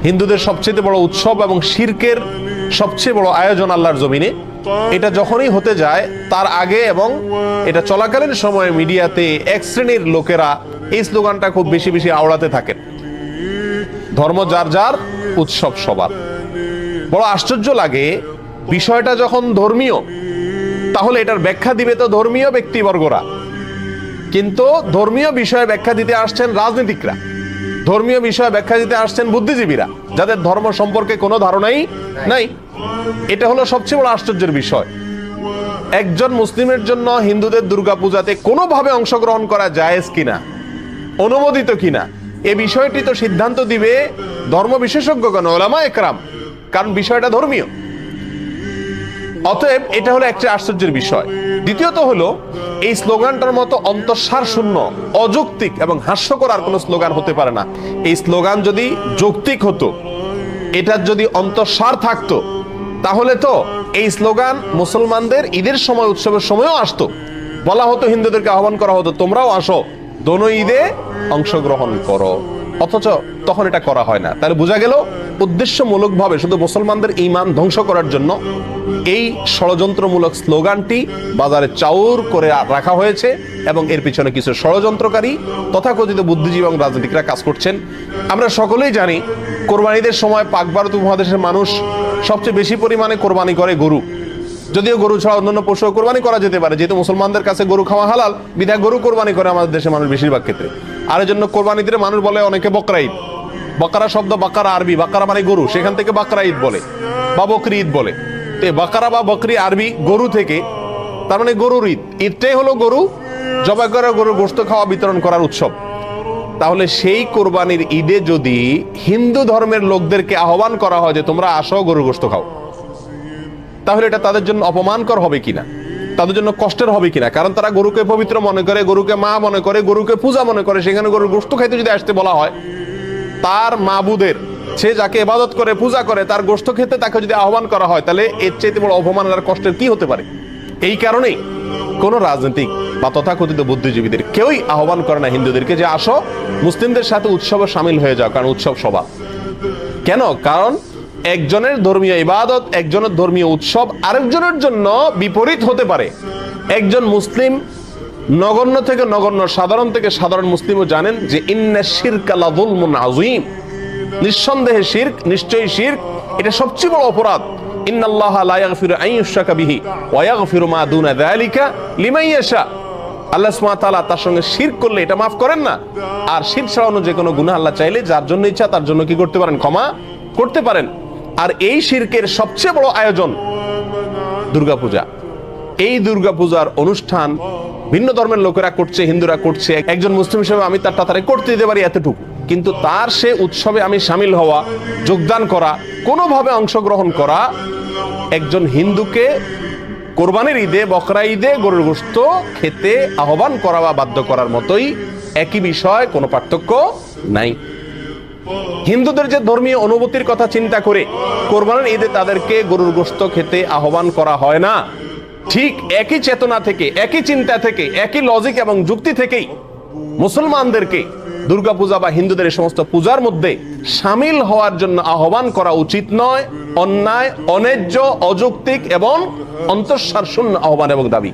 হিন্দুদের সবচেয়ে বড় উৎসব এবং শিরকের সবচেয়ে বড় আয়োজন আল্লাহর জমিনে, এটা যখনই হতে যায় তার আগে এবং এটা চলাকালীন সময়ে মিডিয়াতে এক শ্রেণীর লোকেরা এই স্লোগানটা খুব বেশি বেশি আওড়াতে থাকেন, ধর্ম যার যার, উৎসব সবার। বড় আশ্চর্য লাগে, বিষয়টা যখন ধর্মীয় তাহলে এটার ব্যাখ্যা দিবে তো ধর্মীয় ব্যক্তিবর্গরা, কিন্তু ধর্মীয় বিষয়ে ব্যাখ্যা দিতে আসছেন রাজনীতিকরা, ধর্মীয় বিষয়ে ব্যাখ্যা দিতে আসছেন বুদ্ধিজীবীরা, যাদের ধর্ম সম্পর্কে কোনো ধারণাই নাই। এটা হলো সবচেয়ে বড় আশ্চর্যের বিষয়। একজন মুসলিমের জন্য হিন্দুদের দুর্গাপূজাতে কোনোভাবে অংশগ্রহণ করা জায়েজ কিনা, অনুমোদিত কিনা, এ বিষয়টি তো সিদ্ধান্ত দিবে ধর্ম বিশেষজ্ঞগণ, উলামা একরাম, কারণ বিষয়টা ধর্মীয়। অতএব এটা হলো একটা আশ্চর্যের বিষয়। দ্বিতীয়ত হলো, এই স্লোগানটার মতো অন্তঃসার শূন্য, অযৌক্তিক এবং হাস্যকর আর কোনো স্লোগান হতে পারে না। এই স্লোগান যদি যৌক্তিক হতো, এটার যদি অন্তঃসার থাকতো, তাহলে তো এই স্লোগান মুসলমানদের ঈদের সময়, উৎসবের সময়ও আসতো। বলা হতো, হিন্দুদেরকে আহ্বান করা হতো, তোমরাও আসো, দোনো ঈদে অংশগ্রহণ করো। অথচ তখন এটা করা হয় না। তাহলে বোঝা গেল উদ্দেশ্যমূলকভাবে শুধু মুসলমানদের ঈমান ধ্বংস করার জন্য এই ষড়যন্ত্রমূলক স্লোগানটি বাজারে চাউর করে রাখা হয়েছে এবং এর পিছনে কিছু ষড়যন্ত্রকারী তথাকথিত বুদ্ধিজীবী এবং রাজনীতিকরা কাজ করছেন। আমরা সকলেই জানি, কোরবানিদের সময় পাক ভারত উপমহাদেশের মানুষ সবচেয়ে বেশি পরিমাণে কোরবানি করে গরু। যদিও গরু ছাড়া অন্যান্য পশু কোরবানি করা যেতে পারে, যেহেতু মুসলমানদের কাছে গরু খাওয়া হালাল, বিধায় গরু কোরবানি করে আমাদের দেশের মানুষ বেশিরভাগ ক্ষেত্রে। আর এর জন্য কোরবানি দিলে মানুষ বলে অনেকে বকরা ঈদ। বাকারা শব্দ, বাকারা আরবি, বাকারা মানে গরু, সেখান থেকে বাকরা ঈদ বলে বা বকরি ঈদ বলে। তো বাকারা বা বকরি আরবি গরু থেকে, তার মানে গরুর ঈদ। ঈদটাই হলো গরু জবাই করে গরুর গোশত খাওয়া, বিতরণ করার উৎসব। তাহলে সেই কোরবানির ঈদে যদি হিন্দু ধর্মের লোকদেরকে আহ্বান করা হয় যে তোমরা আসো, গরুর গোশত খাও, তাহলে এটা তাদের জন্য অপমানকর হবে কিনা, তাদের জন্য কষ্টের হবে কিনা? কারণ তারা গরুকে পবিত্র মনে করে, গরুকে মা মনে করে, গরুকে পূজা মনে করে। সেখানে গরুর গোশত খাইতে যদি আসতে বলা হয়, তার মাবুদের, সে যাকে ইবাদত করে, পূজা করে, তার গোশত খেতে তাকে যদি আহ্বান করা হয়, তাহলে এর চাইতে বড় অপমানের আর কষ্টের কি হতে পারে? এই কারণেই কোন রাজনৈতিক বা তথাকথিত বুদ্ধিজীবীদের কেউই আহ্বান করে না হিন্দুদেরকে যে আসো, মুসলিমদের সাথে উৎসবে সামিল হয়ে যাও, কারণ উৎসব সবার। কেন? কারণ একজনের ধর্মীয় ইবাদত, একজনের ধর্মীয় উৎসব আরেকজনের জন্য বিপরীত হতে পারে। একজন মুসলিম নগণ্য থেকে নগণ্য, সাধারণ থেকে সাধারণ মুসলিমও জানেন যে ইন্না শিরকা লাযুলমুন আযীম, নিঃসন্দেহে শিরক, নিশ্চয়ই শিরক, এটা সবচেয়ে বড় অপরাধ। ইন্নাল্লাহা লা ইয়াগফিরু আন ইউশরাকা বিহি ওয়া ইয়াগফিরু মা দুনা যালিকা লিমান ইয়াশা। আল্লাহ সুবহানাহু ওয়া তাআলা তার সঙ্গে শিরক করলে এটা মাফ করেন না। আর শিরক ছাড়া অন্য যে কোনো গুনাহ আল্লাহ চাইলে যার জন্য ইচ্ছা তার জন্য কি করতে পারেন? ক্ষমা করতে পারেন। আর এই শিরকের সবচেয়ে বড় আয়োজন দুর্গাপূজা। এই দুর্গাপূজার অনুষ্ঠান ভিন্ন ধর্মের লোকেরা করছে, হিন্দুরা করছে। একজন মুসলিম হিসেবে আমি তার তাড়াতাড়ি করতে দিতে পারি এতটুকু, কিন্তু তার সে উৎসবে আমি সামিল হওয়া, যোগদান করা, কোনোভাবে অংশগ্রহণ করা, একজন হিন্দুকে কোরবানির ঈদে, বকরা ঈদে গরুর গোশত খেতে আহ্বান করা বা বাধ্য করার মতোই, একই বিষয়, কোনো পার্থক্য নাই। হিন্দুদের যে ধর্মীয় অনুভূতির কথা চিন্তা করে কোরবানির ঈদে তাদেরকে গরুর গোশত খেতে আহ্বান করা হয় না, ঠিক একই চেতনা থেকে, একই চিন্তা থেকে, একই লজিক এবং যুক্তি থেকেই মুসলমানদেরকে দুর্গাপূজা বা হিন্দুদের এই সমস্ত পূজার মধ্যে সামিল হওয়ার জন্য আহ্বান করা উচিত নয়। অন্যায়, অন্যায্য, অযৌক্তিক এবং অন্তঃসার শূন্য আহ্বান এবং দাবি।